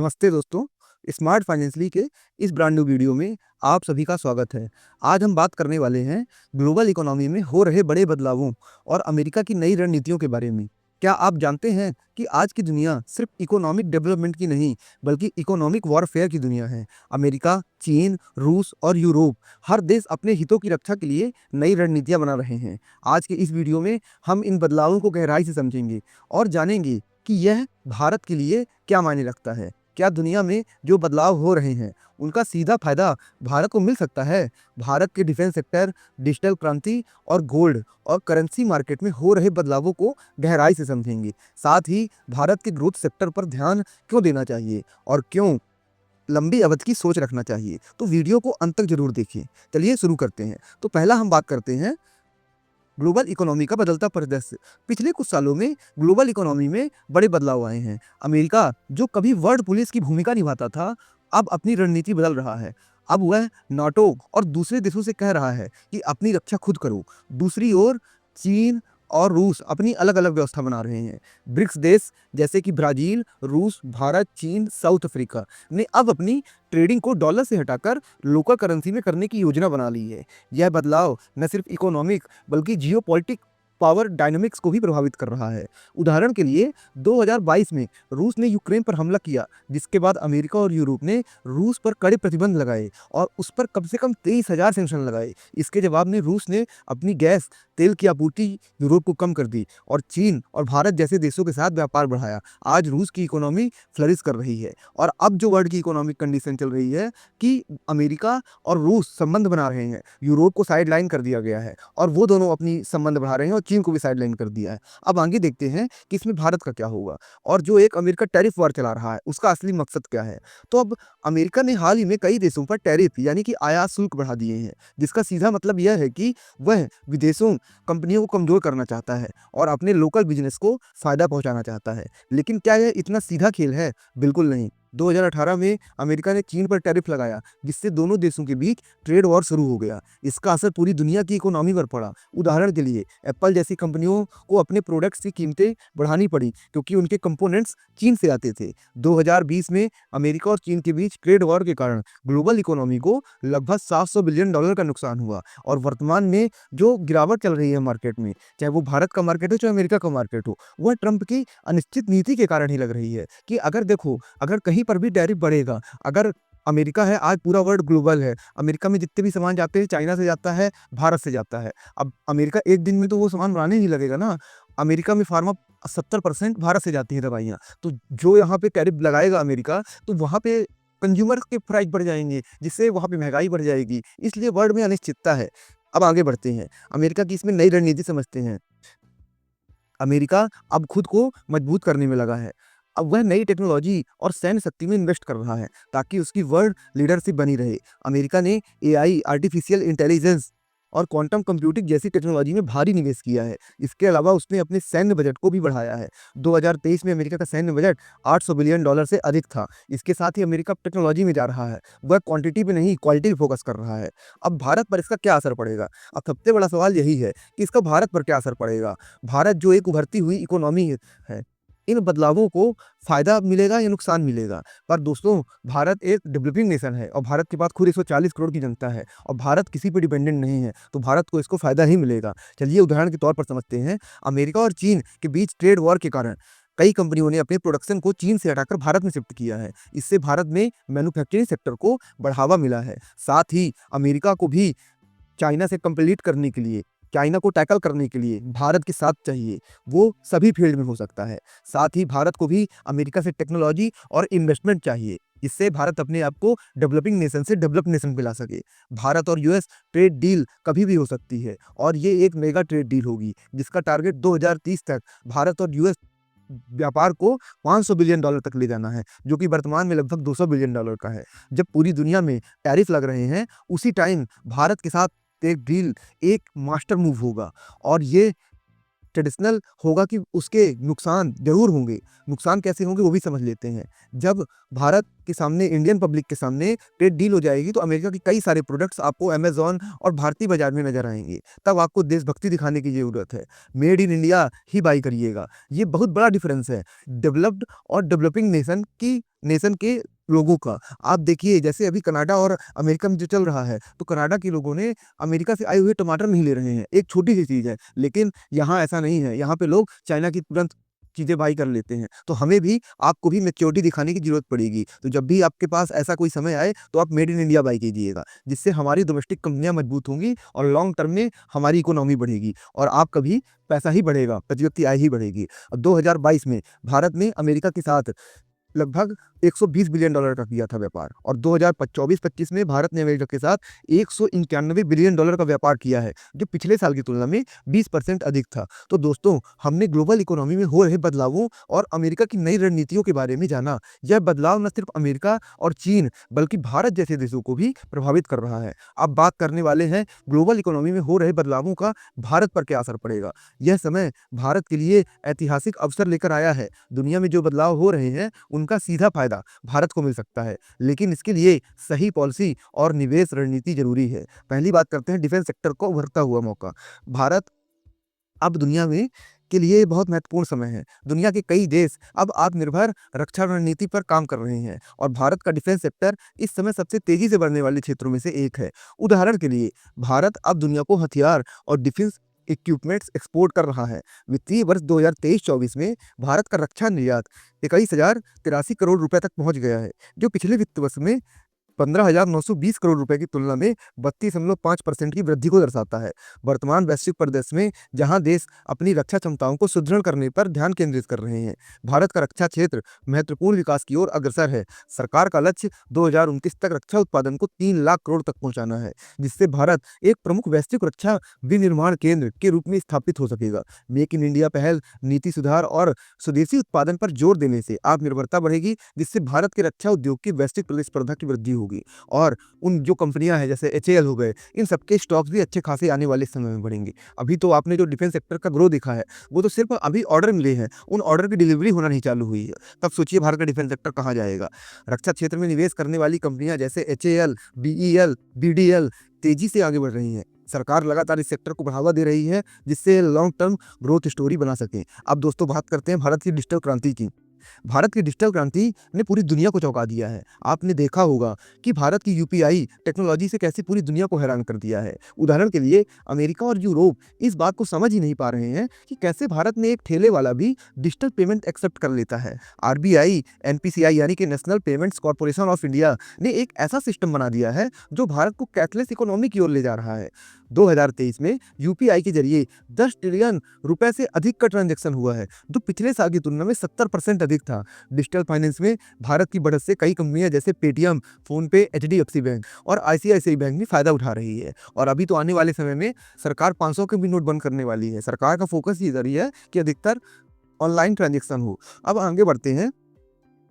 नमस्ते दोस्तों, smart financially के इस ब्रांड न्यू वीडियो में आप सभी का स्वागत है। आज हम बात करने वाले हैं ग्लोबल इकोनॉमी में हो रहे बड़े बदलावों और अमेरिका की नई रणनीतियों के बारे में। क्या आप जानते हैं कि आज की दुनिया सिर्फ इकोनॉमिक डेवलपमेंट की नहीं, बल्कि इकोनॉमिक वॉरफेयर की दुनिया है। अमेरिका, चीन, रूस और यूरोप हर देश अपने हितों की रक्षा के लिए नई रणनीतियाँ बना रहे हैं। आज के इस वीडियो में हम इन बदलावों को गहराई से समझेंगे और जानेंगे कि यह भारत के लिए क्या मायने रखता है। क्या दुनिया में जो बदलाव हो रहे हैं उनका सीधा फायदा भारत को मिल सकता है? भारत के डिफेंस सेक्टर, डिजिटल क्रांति और गोल्ड और करेंसी मार्केट में हो रहे बदलावों को गहराई से समझेंगे। साथ ही भारत के ग्रोथ सेक्टर पर ध्यान क्यों देना चाहिए और क्यों लंबी अवधि की सोच रखना चाहिए। तो वीडियो को अंत तक जरूर देखिए। चलिए शुरू करते हैं। तो पहला हम बात करते हैं ग्लोबल इकोनॉमी का बदलता परिदृश्य। पिछले कुछ सालों में ग्लोबल इकोनॉमी में बड़े बदलाव आए हैं। अमेरिका, जो कभी वर्ल्ड पुलिस की भूमिका निभाता था, अब अपनी रणनीति बदल रहा है। अब वह नाटो और दूसरे देशों से कह रहा है कि अपनी रक्षा खुद करो। दूसरी ओर चीन और रूस अपनी अलग अलग व्यवस्था बना रहे हैं। ब्रिक्स देश जैसे कि ब्राजील, रूस, भारत, चीन, साउथ अफ्रीका ने अब अपनी ट्रेडिंग को डॉलर से हटाकर लोकल करेंसी में करने की योजना बना ली है। यह बदलाव न सिर्फ इकोनॉमिक बल्कि जियोपॉलिटिक पावर डायनामिक्स को भी प्रभावित कर रहा है। उदाहरण के लिए 2022 में रूस ने यूक्रेन पर हमला किया, जिसके बाद अमेरिका और यूरोप ने रूस पर कड़े प्रतिबंध लगाए और उस पर कम से कम 23,000 सैंक्शन लगाए। इसके जवाब में रूस ने अपनी गैस तेल की आपूर्ति यूरोप को कम कर दी और चीन और भारत जैसे देशों के साथ व्यापार बढ़ाया। आज रूस की इकोनॉमी फ्लरिश कर रही है और अब जो वर्ल्ड की इकोनॉमिक कंडीशन चल रही है कि अमेरिका और रूस संबंध बना रहे हैं, यूरोप को साइड लाइन कर दिया गया है और वो दोनों अपनी संबंध बढ़ा रहे हैं और चीन को भी साइड लाइन कर दिया है। अब आगे देखते हैं कि इसमें भारत का क्या होगा और जो एक अमेरिका टैरिफ वॉर चला रहा है उसका असली मकसद क्या है। तो अब अमेरिका ने हाल ही में कई देशों पर टैरिफ यानी कि आयात शुल्क बढ़ा दिए हैं, जिसका सीधा मतलब यह है कि वह विदेशों कंपनियों को कमजोर करना चाहता है और अपने लोकल बिजनेस को फायदा पहुंचाना चाहता है। लेकिन क्या यह इतना सीधा खेल है? बिल्कुल नहीं। 2018 में अमेरिका ने चीन पर टैरिफ लगाया, जिससे दोनों देशों के बीच ट्रेड वॉर शुरू हो गया। इसका असर पूरी दुनिया की इकोनॉमी पर पड़ा। उदाहरण के लिए एप्पल जैसी कंपनियों को अपने प्रोडक्ट्स की कीमतें बढ़ानी पड़ी क्योंकि उनके कंपोनेंट्स चीन से आते थे। 2020 में अमेरिका और चीन के बीच ट्रेड वॉर के कारण ग्लोबल इकोनॉमी को लगभग $700 बिलियन का नुकसान हुआ और वर्तमान में जो गिरावट चल रही है मार्केट में, चाहे वो भारत का मार्केट हो चाहे अमेरिका का मार्केट हो, वह ट्रंप की अनिश्चित नीति के कारण ही लग रही है। कि अगर देखो, अगर कहीं पर भी टैरिफ बढ़ेगा, अगर अमेरिका है, आज पूरा वर्ल्ड ग्लोबल है, अमेरिका में जितने भी सामान जाते हैं चाइना से जाता है, भारत से जाता है। अब अमेरिका एक दिन में तो वो सामान बनाने नहीं लगेगा ना। अमेरिका में फार्मा 70% भारत से जाती है दवाइयाँ। तो जो यहाँ पे टैरिफ लगाएगा अमेरिका, तो वहाँ पे कंज्यूमर के प्राइस बढ़ जाएंगे, जिससे वहाँ पे महंगाई बढ़ जाएगी। इसलिए वर्ल्ड में अनिश्चितता है। अब आगे बढ़ते हैं, अमेरिका की इसमें नई रणनीति समझते हैं। अमेरिका अब खुद को मजबूत करने में लगा है। अब वह नई टेक्नोलॉजी और सैन्य शक्ति में इन्वेस्ट कर रहा है ताकि उसकी वर्ल्ड लीडरशिप बनी रहे। अमेरिका ने एआई, आर्टिफिशियल इंटेलिजेंस और क्वांटम कंप्यूटिंग जैसी टेक्नोलॉजी में भारी निवेश किया है। इसके अलावा उसने अपने सैन्य बजट को भी बढ़ाया है। 2023 में अमेरिका का सैन्य बजट $800 बिलियन से अधिक था। इसके साथ ही अमेरिका टेक्नोलॉजी में जा रहा है, वह क्वांटिटी पे नहीं क्वालिटी पे फोकस कर रहा है। अब भारत पर इसका क्या असर पड़ेगा? अब सबसे बड़ा सवाल यही है कि इसका भारत पर क्या असर पड़ेगा। भारत जो एक उभरती हुई इकोनॉमी है, इन बदलावों को फायदा मिलेगा या नुकसान मिलेगा? पर दोस्तों, भारत एक डेवलपिंग नेशन है और भारत के पास खुद 140 करोड़ की जनता है और भारत किसी पे डिपेंडेंट नहीं है, तो भारत को इसको फायदा ही मिलेगा। चलिए उदाहरण के तौर पर समझते हैं। अमेरिका और चीन के बीच ट्रेड वॉर के कारण कई कंपनियों ने अपने प्रोडक्शन को चीन से हटाकर भारत में शिफ्ट किया है। इससे भारत में मैन्युफैक्चरिंग सेक्टर को बढ़ावा मिला है। साथ ही अमेरिका को भी चाइना से कंप्लीट करने के लिए, चाइना को टैकल करने के लिए भारत के साथ चाहिए। वो सभी फील्ड में हो सकता है। साथ ही भारत को भी अमेरिका से टेक्नोलॉजी और इन्वेस्टमेंट चाहिए, जिससे भारत अपने आप को डेवलपिंग नेशन से डेवलप नेशन पे ला सके। भारत और यूएस ट्रेड डील कभी भी हो सकती है और ये एक मेगा ट्रेड डील होगी, जिसका टारगेट 2030 तक भारत और यूएस व्यापार को $500 बिलियन तक ले जाना है, जो कि वर्तमान में लगभग $200 बिलियन का है। जब पूरी दुनिया में टैरिफ लग रहे हैं, उसी टाइम भारत के साथ एक डील, एक मास्टर मूव होगा और ये ट्रेडिशनल होगा कि उसके नुकसान ज़रूर होंगे। नुकसान कैसे होंगे वो भी समझ लेते हैं। जब भारत के सामने, इंडियन पब्लिक के सामने ट्रेड डील हो जाएगी तो अमेरिका के कई सारे प्रोडक्ट्स आपको अमेज़न और भारतीय बाज़ार में नज़र आएँगे। तब आपको देशभक्ति दिखाने की ज़रूरत है। मेड इन इंडिया ही बाय करिएगा। ये बहुत बड़ा डिफ़रेंस है डेवलप्ड और डेवलपिंग नेशन के लोगों का। आप देखिए जैसे अभी कनाडा और अमेरिका में जो चल रहा है, तो कनाडा के लोगों ने अमेरिका से आए हुए टमाटर नहीं ले रहे हैं। एक छोटी-सी चीज़ है, लेकिन यहाँ ऐसा नहीं है। यहाँ पे लोग चाइना की तुरंत चीज़ें बाय कर लेते हैं। तो हमें भी, आपको भी मैच्योरिटी दिखाने की ज़रूरत पड़ेगी। तो जब भी आपके पास ऐसा कोई समय आए, तो आप मेड इन इंडिया बाय कीजिएगा, जिससे हमारी डोमेस्टिक कंपनियाँ मजबूत होंगी और लॉन्ग टर्म में हमारी इकोनॉमी बढ़ेगी और आपका भी पैसा ही बढ़ेगा, प्रति व्यक्ति आय ही बढ़ेगी। अब 2022 में भारत ने अमेरिका के साथ लगभग $120 बिलियन का किया था व्यापार और 2024-25 में भारत ने अमेरिका के साथ $191 बिलियन का व्यापार किया है, जो पिछले साल की तुलना में 20% अधिक था। तो दोस्तों, हमने ग्लोबल इकोनॉमी में हो रहे बदलावों और अमेरिका की नई रणनीतियों के बारे में जाना। यह बदलाव न सिर्फ अमेरिका और चीन, बल्कि भारत जैसे देशों को भी प्रभावित कर रहा है। अब बात करने वाले हैं ग्लोबल इकोनॉमी में हो रहे बदलावों का भारत पर क्या असर पड़ेगा। यह समय भारत के लिए ऐतिहासिक अवसर लेकर आया है। दुनिया में जो बदलाव हो रहे हैं, उनका सीधा फायदा भारत को मिल सकता है, लेकिन इसके लिए सही पॉलिसी और निवेश रणनीति जरूरी है। पहली बात करते हैं डिफेंस सेक्टर को उभरता हुआ मौका। भारत अब दुनिया में के लिए बहुत महत्वपूर्ण समय है। दुनिया के कई देश अब आत्मनिर्भर रक्षा रणनीति पर काम कर रहे हैं और भारत का डिफेंस सेक्टर इस समय सबसे तेजी से बढ़ने वाले क्षेत्रों में से एक है। उदाहरण के लिए, भारत अब दुनिया को हथियार और डिफेंस इक्विपमेंट्स एक्सपोर्ट कर रहा है। वित्तीय वर्ष 2023-24 में भारत का रक्षा निर्यात 21,083 करोड़ रुपए तक पहुंच गया है, जो पिछले वित्त वर्ष में 15,920 करोड़ रुपए की तुलना में 32.5% की वृद्धि को दर्शाता है। वर्तमान वैश्विक परिदृश्य में जहां देश अपनी रक्षा क्षमताओं को सुदृढ़ करने पर ध्यान केंद्रित कर रहे हैं, भारत का रक्षा क्षेत्र महत्वपूर्ण विकास की ओर अग्रसर है। सरकार का लक्ष्य 2029 तक रक्षा उत्पादन को 3 लाख करोड़ तक पहुंचाना है, जिससे भारत एक प्रमुख वैश्विक रक्षा विनिर्माण केंद्र के रूप में स्थापित हो सकेगा। मेक इन इंडिया पहल, नीति सुधार और स्वदेशी उत्पादन पर जोर देने से आत्मनिर्भरता बढ़ेगी, जिससे भारत के रक्षा उद्योग की वैश्विक प्रतिस्पर्धा की वृद्धि होगी और उन जो कंपनियां हैं जैसे एचएएल हो गए, इन सबके स्टॉक्स भी अच्छे खासे आने वाले समय में बढ़ेंगे। अभी तो आपने जो डिफेंस सेक्टर का ग्रोथ देखा है, वो तो सिर्फ अभी ऑर्डर मिले हैं, उन ऑर्डर की डिलीवरी होना नहीं चालू हुई है। तब सोचिए भारत का डिफेंस सेक्टर कहाँ जाएगा। रक्षा क्षेत्र में निवेश करने वाली कंपनियां जैसे एचएएल, बीईएल, बीडीएल तेजी से आगे बढ़ रही हैं। सरकार लगातार इस सेक्टर को बढ़ावा दे रही है, जिससे लॉन्ग टर्म ग्रोथ स्टोरी बना सके। अब दोस्तों, बात करते हैं भारत की डिजिटल क्रांति की। भारत की डिजिटल क्रांति ने पूरी दुनिया को चौंका दिया है। आपने देखा होगा कि भारत की यूपीआई टेक्नोलॉजी से कैसे पूरी दुनिया को हैरान कर दिया है। उदाहरण के लिए, अमेरिका और यूरोप इस बात को समझ ही नहीं पा रहे हैं कि कैसे भारत में एक ठेले वाला भी डिजिटल पेमेंट एक्सेप्ट कर लेता है। आरबीआई, एनपीसीआई यानी कि national payments corporation of India ने एक ऐसा सिस्टम बना दिया है जो भारत को कैशलेस इकोनॉमी की ओर ले जा रहा है। 2023 में यूपीआई के जरिए 10 ट्रिलियन रुपए से अधिक का ट्रांजैक्शन हुआ है, जो पिछले साल की तुलना में 70% अधिक था। डिजिटल फाइनेंस में भारत की बढ़त से कई कंपनियां जैसे पेटीएम, फोनपे, एचडीएफसी बैंक और आईसीआईसीआई बैंक भी फायदा उठा रही है। और अभी तो आने वाले समय में सरकार 500 के भी नोट बंद करने वाली है। सरकार का फोकस ये जरिए है कि अधिकतर ऑनलाइन ट्रांजेक्शन हो। अब आगे बढ़ते हैं,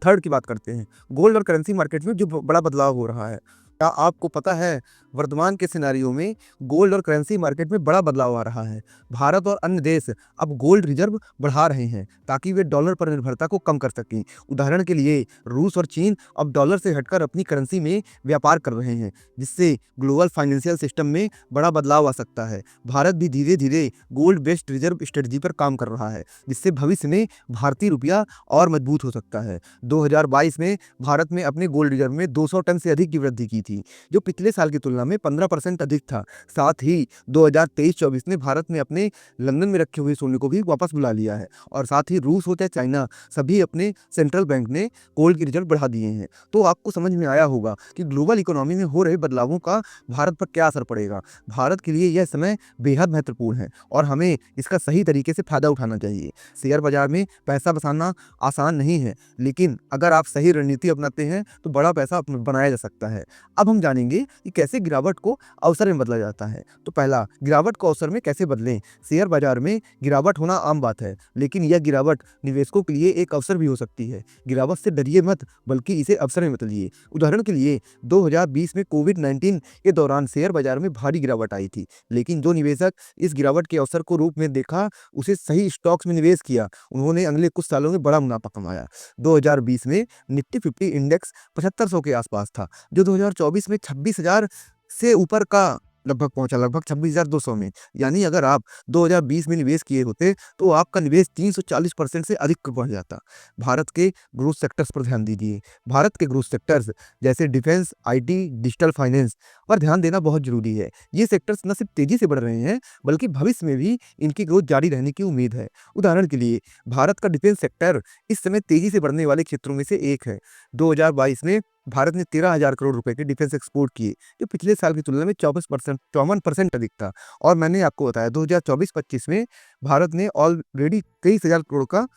थर्ड की बात करते हैं। गोल्ड और करेंसी मार्केट में जो बड़ा बदलाव हो रहा है, क्या आपको पता है वर्तमान के सिनेरियो में गोल्ड और करेंसी मार्केट में बड़ा बदलाव आ रहा है। भारत और अन्य देश अब गोल्ड रिजर्व बढ़ा रहे हैं ताकि वे डॉलर पर निर्भरता को कम कर सकें। उदाहरण के लिए, रूस और चीन अब डॉलर से हटकर अपनी करेंसी में व्यापार कर रहे हैं, जिससे ग्लोबल फाइनेंशियल सिस्टम में बड़ा बदलाव आ सकता है। भारत भी धीरे धीरे गोल्ड बेस्ड रिजर्व स्ट्रेटजी पर काम कर रहा है, जिससे भविष्य में भारतीय रुपया और मजबूत हो सकता है। 2022 में भारत में अपने गोल्ड रिजर्व में 200 टन से अधिक की वृद्धि की थी, जो पिछले साल की तुलना में 15% अधिक था। साथ ही 2023-24 में भारत ने अपने लंदन में रखे हुए सोने को भी वापस बुला लिया है और साथ ही रूस हो चाहे चाइना, सभी अपने सेंट्रल बैंक ने गोल्ड की रिजर्व बढ़ा दिए हैं। तो आपको समझ में आया होगा कि ग्लोबल इकोनॉमी में हो रहे बदलावों का भारत पर क्या असर पड़ेगा। भारत के लिए यह समय बेहद महत्वपूर्ण है और हमें इसका सही तरीके से फायदा उठाना चाहिए। शेयर बाजार में पैसा बचाना आसान नहीं है, लेकिन अगर आप सही रणनीति अपनाते हैं तो बड़ा पैसा बनाया जा सकता है। अब हम जानेंगे कि कैसे गिरावट को अवसर में बदला जाता है। तो पहला, गिरावट को अवसर में कैसे बदलें। शेयर बाजार में गिरावट होना आम बात है, लेकिन यह गिरावट निवेशकों के लिए एक अवसर भी हो सकती है। गिरावट से डरिए मत, बल्कि इसे अवसर में बदलिए। उदाहरण के लिए 2020 में कोविड-19 के दौरान शेयर बाजार में भारी गिरावट आई थी, लेकिन जो निवेशक इस गिरावट के अवसर को रूप में देखा, उसे सही स्टॉक्स में निवेश किया, उन्होंने अगले कुछ सालों में बड़ा मुनाफा कमाया। 2020 में निफ्टी 50 इंडेक्स 7500 के आसपास था, जो 2024 में 26,000 से ऊपर का लगभग पहुंचा, लगभग 26,200 में। यानी अगर आप 2020 में निवेश किए होते तो आपका निवेश 340% से अधिक बढ़ जाता। भारत के ग्रोथ सेक्टर्स पर ध्यान दीजिए। भारत के ग्रोथ सेक्टर्स जैसे डिफेंस, आईटी, डिजिटल फाइनेंस पर ध्यान देना बहुत जरूरी है। ये सेक्टर्स न सिर्फ तेजी से बढ़ रहे हैं, बल्कि भविष्य में भी इनकी ग्रोथ जारी रहने की उम्मीद है। उदाहरण के लिए भारत का डिफेंस सेक्टर इस समय तेजी से बढ़ने वाले क्षेत्रों में से एक है। 2022 में भारत ने 13,000 करोड़ रुपए के डिफेंस एक्सपोर्ट किए, जो पिछले साल की तुलना में 54% अधिक था। और मैंने आपको बताया 2024-25 में भारत ने ऑलरेडी 23,000 करोड़ का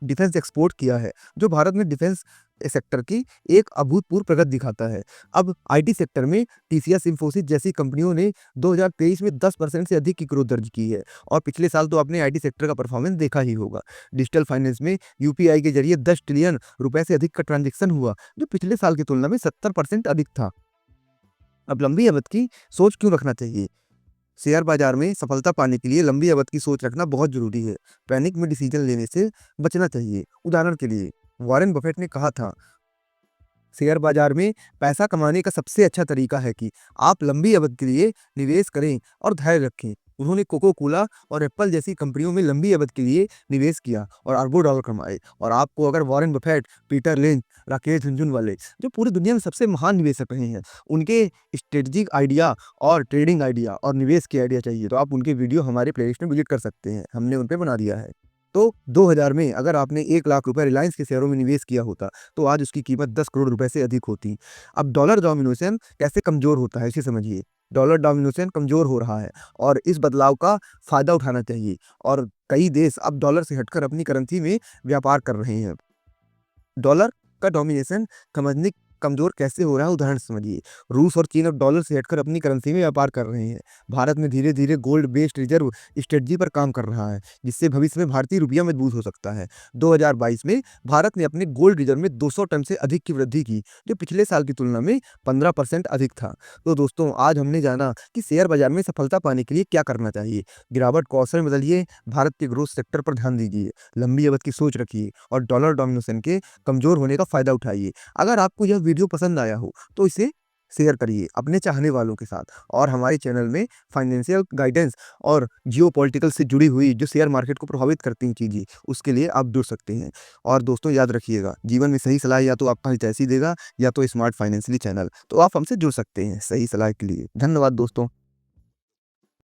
डिफेंस एक्सपोर्ट किया है, जो भारत में डिफेंस सेक्टर की एक अभूतपूर्व प्रगति दिखाता है। अब आईटी सेक्टर में टीसीएस, इंफोसिस जैसी कंपनियों ने 2023 में 10% से अधिक की ग्रोथ दर्ज की है, और पिछले साल तो आपने आईटी सेक्टर का परफॉर्मेंस देखा ही होगा। डिजिटल फाइनेंस में यूपीआई के जरिए 10 ट्रिलियन रुपए से अधिक का ट्रांजेक्शन हुआ, जो पिछले साल की तुलना में 70% अधिक था। अब लंबी अवधि की सोच क्यों रखना चाहिए। शेयर बाजार में सफलता पाने के लिए लंबी अवधि की सोच रखना बहुत जरूरी है। पैनिक में डिसीजन लेने से बचना चाहिए। उदाहरण के लिए वॉरेन बफेट ने कहा था, शेयर बाजार में पैसा कमाने का सबसे अच्छा तरीका है कि आप लंबी अवधि के लिए निवेश करें और धैर्य रखें। उन्होंने कोको कोला और एप्पल जैसी कंपनियों में लंबी अवधि के लिए निवेश किया और अरबों डॉलर कमाए। और आपको अगर Warren Buffett, Peter Lynch, Rakesh झुनझुनवाले, जो पूरी दुनिया में सबसे महान निवेशक रहे हैं, उनके स्ट्रेटेजिक आइडिया और ट्रेडिंग आइडिया और निवेश के आइडिया चाहिए, तो आप उनके वीडियो हमारे प्लेलिस्ट में विजिट कर सकते हैं। हमने उन पे बना दिया है। तो 2000 में अगर आपने 1 लाख रुपए रिलायंस के शेयरों में निवेश किया होता, तो आज उसकी कीमत 10 करोड़ रुपए से अधिक होती। अब डॉलर डोमिनेशन कैसे कमजोर होता है, इसे समझिए। डॉलर डोमिनेशन कमजोर हो रहा है और इस बदलाव का फायदा उठाना चाहिए, और कई देश अब डॉलर से हटकर अपनी करेंसी में व्यापार कर रहे हैं। डॉलर का डोमिनेशन समझने कमजोर कैसे हो रहा है, उदाहरण समझिए। रूस और चीन अब डॉलर से हटकर अपनी करेंसी में व्यापार कर रहे हैं। भारत में धीरे धीरे गोल्ड बेस्ड रिजर्व स्ट्रेटजी पर काम कर रहा है, जिससे भविष्य में भारतीय रुपया मजबूत हो सकता है। 2022 में भारत ने अपने गोल्ड रिजर्व में 200 टन से अधिक की वृद्धि की, जो पिछले साल की तुलना में 15% अधिक था। तो दोस्तों, आज हमने जाना कि शेयर बाजार में सफलता पाने के लिए क्या करना चाहिए। गिरावट को अवसर में बदलिए, भारत के ग्रोथ सेक्टर पर ध्यान दीजिए, लंबी अवधि की सोच रखिए और डॉलर डोमिनेशन के कमजोर होने का फायदा उठाइए। अगर आपको यह वीडियो पसंद आया हो तो इसे शेयर करिए अपने चाहने वालों के साथ, और हमारे चैनल में फाइनेंशियल गाइडेंस और जियोपॉलिटिकल से जुड़ी हुई जो शेयर मार्केट को प्रभावित करती हैं चीज़ें, उसके लिए आप जुड़ सकते हैं। और दोस्तों, याद रखिएगा, जीवन में सही सलाह या तो आपका हितैषी देगा या तो स्मार्ट फाइनेंशियली चैनल। तो आप हमसे जुड़ सकते हैं सही सलाह के लिए। धन्यवाद दोस्तों।